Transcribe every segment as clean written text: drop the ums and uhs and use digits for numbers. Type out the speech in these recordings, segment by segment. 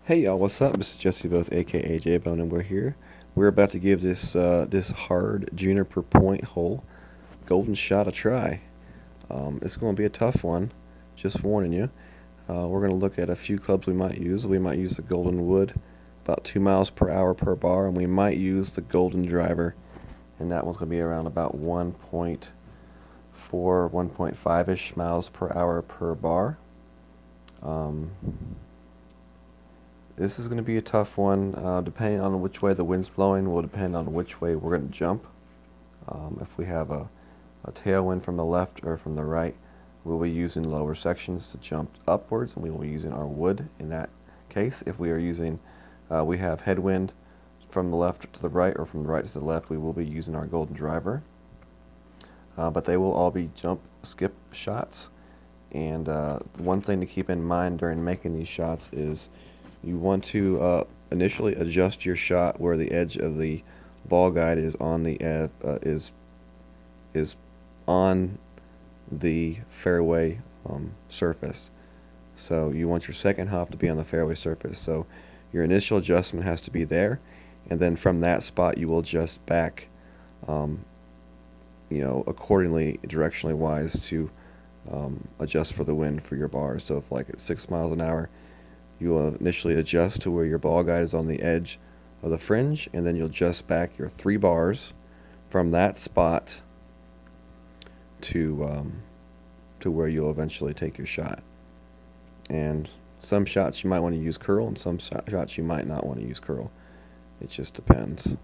Hey y'all, what's up? This is Jesse Bose, aka J-Bone, and we're here. We're about to give this hard juniper point hole golden shot a try. It's going to be a tough one, just warning you. We're going to look at a few clubs we might use. We might use the golden wood, about 2 miles per hour per bar, and we might use the golden driver, and that one's going to be around about 1.4, 1.5-ish miles per hour per bar. Um, This is going to be a tough one. Depending on which way the wind's blowing will depend on which way we're going to jump. If we have a tailwind from the left or from the right, we'll be using lower sections to jump upwards, and we will be using our wood in that case. If we are using, we have headwind from the left to the right or from the right to the left, we will be using our golden driver. But they will all be jump skip shots. And one thing to keep in mind during making these shots is you want to initially adjust your shot where the edge of the ball guide is on the is on the fairway surface. So you want your second hop to be on the fairway surface. So your initial adjustment has to be there, and then from that spot you will adjust back, accordingly, directionally wise, to adjust for the wind for your bars. So if like at 6 miles an hour, you will initially adjust to where your ball guide is on the edge of the fringe, and then you'll adjust back your 3 bars from that spot to where you'll eventually take your shot. And some shots you might want to use curl, and some shots you might not want to use curl. It just depends.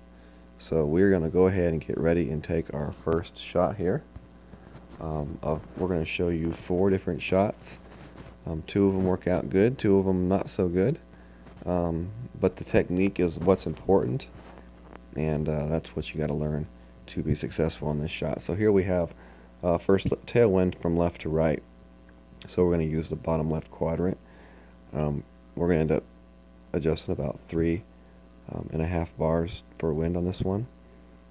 So we're going to go ahead and get ready and take our first shot here. We're going to show you 4 different shots. 2 of them work out good, 2 of them not so good. But the technique is what's important, and that's what you got to learn to be successful in this shot. So here we have first tailwind from left to right. So we're going to use the bottom left quadrant. We're going to end up adjusting about 3.5 bars for wind on this one.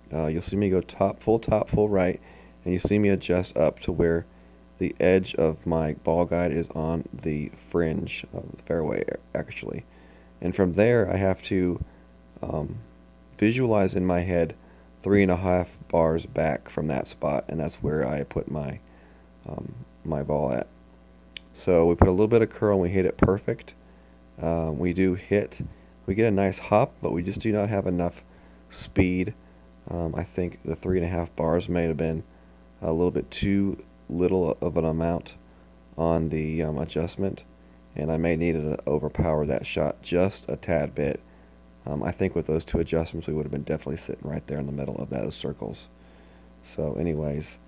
You'll see me go full right, and you see me adjust up to where the edge of my ball guide is on the fringe of the fairway, actually. And from there, I have to visualize in my head 3.5 bars back from that spot, and that's where I put my my ball at. So we put a little bit of curl and we hit it perfect. We get a nice hop, but we just do not have enough speed. I think the 3.5 bars may have been a little bit too little of an amount on the adjustment, and I may need to overpower that shot just a tad bit. I think with those 2 adjustments we would have been definitely sitting right there in the middle of those circles. So anyways,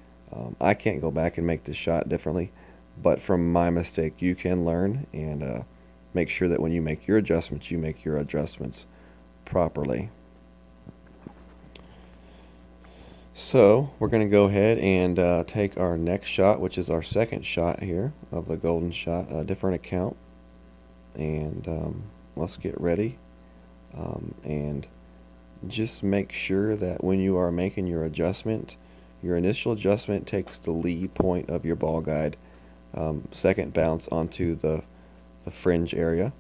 I can't go back and make this shot differently, but from my mistake you can learn, and make sure that when you make your adjustments, you make your adjustments properly. So we're going to go ahead and take our next shot, which is our second shot here of the golden shot, a different account. And let's get ready. And just make sure that when you are making your adjustment, your initial adjustment takes the lead point of your ball guide, second bounce onto the fringe area.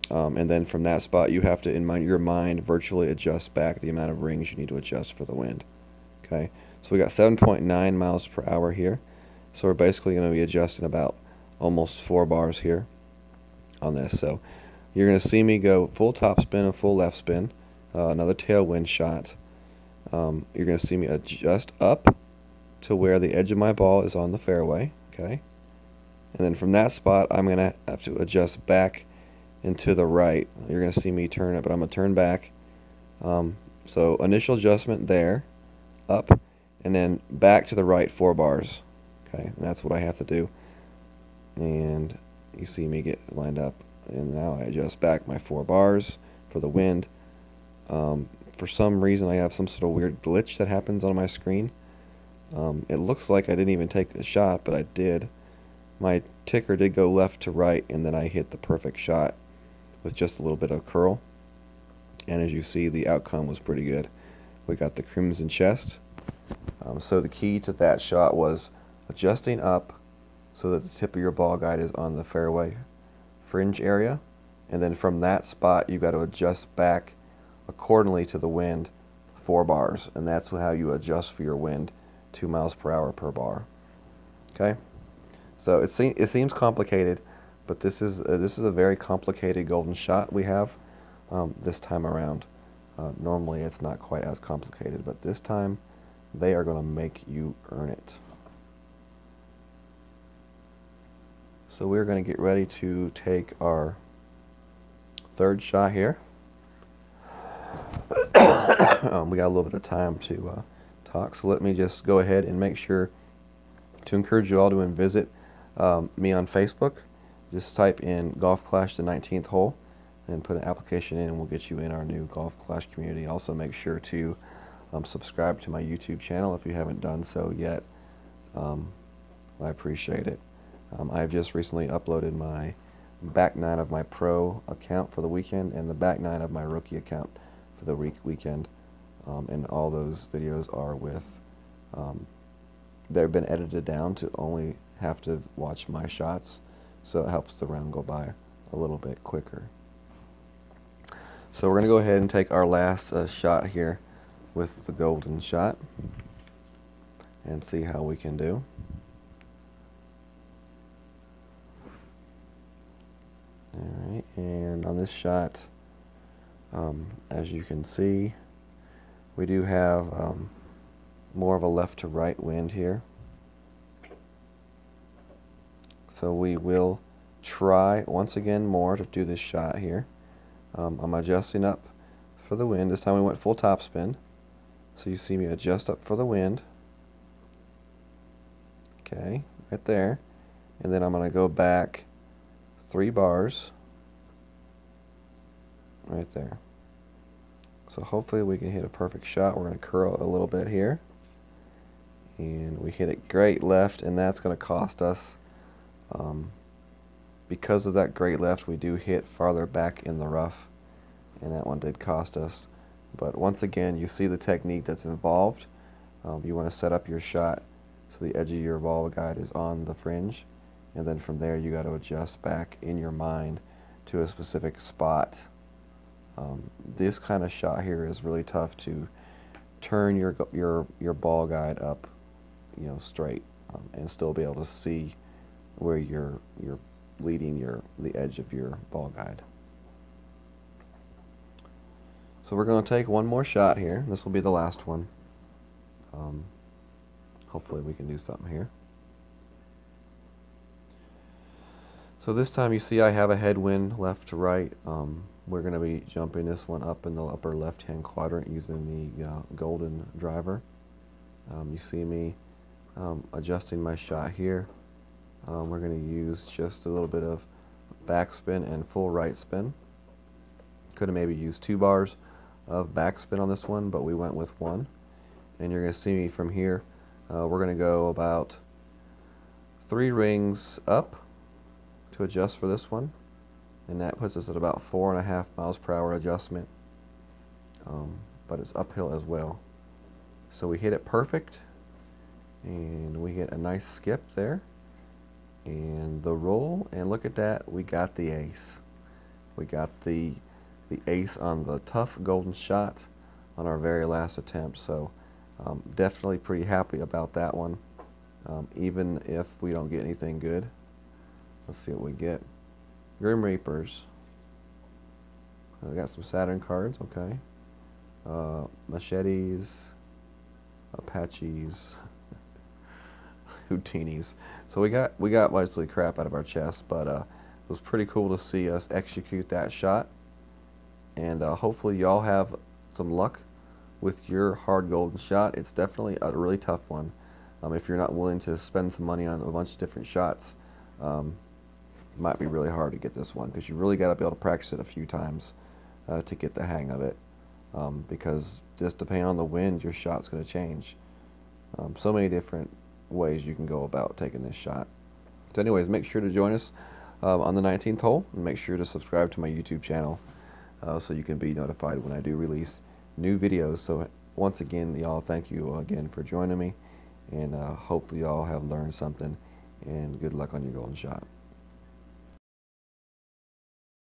And then from that spot, you have to, in your mind, virtually adjust back the amount of rings you need to adjust for the wind. Okay, so we got 7.9 miles per hour here. So we're basically going to be adjusting about almost 4 bars here on this. So you're going to see me go full top spin and full left spin, another tailwind shot. You're going to see me adjust up to where the edge of my ball is on the fairway. Okay, and then from that spot, I'm going to have to adjust back and to the right. You're going to see me turn it, but I'm going to turn back. So initial adjustment there, up, and then back to the right 4 bars. Okay, and that's what I have to do. And you see me get lined up, and now I adjust back my 4 bars for the wind. For some reason I have some sort of weird glitch that happens on my screen. It looks like I didn't even take the shot, but I did. My ticker did go left to right, and then I hit the perfect shot with just a little bit of curl. And as you see, the outcome was pretty good. We got the crimson chest. So the key to that shot was adjusting up so that the tip of your ball guide is on the fairway fringe area, and then from that spot you got to adjust back accordingly to the wind 4 bars, and that's how you adjust for your wind 2 miles per hour per bar. Okay, so it seems complicated, but this is a very complicated golden shot we have this time around. Normally it's not quite as complicated, but this time they are going to make you earn it. So we're going to get ready to take our third shot here. We got a little bit of time to talk, so let me just go ahead and make sure to encourage you all to visit me on Facebook. Just type in Golf Clash the 19th hole and put an application in, and we'll get you in our new Golf Clash community. Also make sure to subscribe to my YouTube channel if you haven't done so yet. I appreciate it. I've just recently uploaded my back 9 of my pro account for the weekend and the back 9 of my rookie account for the weekend, and all those videos are with they've been edited down to only have to watch my shots, so it helps the round go by a little bit quicker. So we're going to go ahead and take our last shot here with the golden shot and see how we can do. Alright, and on this shot, as you can see, we do have more of a left to right wind here. So we will try once again more to do this shot here. I'm adjusting up for the wind. This time we went full topspin. So you see me adjust up for the wind. Okay, right there. And then I'm going to go back 3 bars right there. So hopefully we can hit a perfect shot. We're going to curl a little bit here, and we hit it great left, and that's going to cost us, because of that great left, we do hit farther back in the rough, and that one did cost us. But once again, you see the technique that's involved. You want to set up your shot so the edge of your ball guide is on the fringe, and then from there you got to adjust back in your mind to a specific spot. This kind of shot here is really tough to turn your ball guide up, straight, and still be able to see where you're leading the edge of your ball guide. So we're going to take one more shot here. This will be the last one. Hopefully we can do something here. So this time you see I have a headwind left to right. We're going to be jumping this one up in the upper left hand quadrant using the golden driver. You see me adjusting my shot here. We're going to use just a little bit of backspin and full right spin. Could have maybe used 2 bars of backspin on this one, but we went with 1. And you're going to see me from here. We're going to go about 3 rings up to adjust for this one, and that puts us at about 4.5 miles per hour adjustment, but it's uphill as well. So we hit it perfect, and we hit a nice skip there, and the roll, and look at that, we got the ace. We got the ace on the tough golden shot on our very last attempt. So definitely pretty happy about that one, even if we don't get anything good. Let's see what we get. Grim Reapers. We got some Saturn cards, okay. Machetes, Apaches, Houtinis. So we got mostly crap out of our chest, but it was pretty cool to see us execute that shot. And hopefully y'all have some luck with your hard golden shot. It's definitely a really tough one. If you're not willing to spend some money on a bunch of different shots, it might be really hard to get this one, because you really got to be able to practice it a few times to get the hang of it, because just depending on the wind, your shot's going to change. So many different ways you can go about taking this shot. So anyways, make sure to join us on the 19th hole, and make sure to subscribe to my YouTube channel so you can be notified when I do release new videos. So once again, y'all, thank you again for joining me, and hopefully y'all have learned something, and good luck on your golden shot.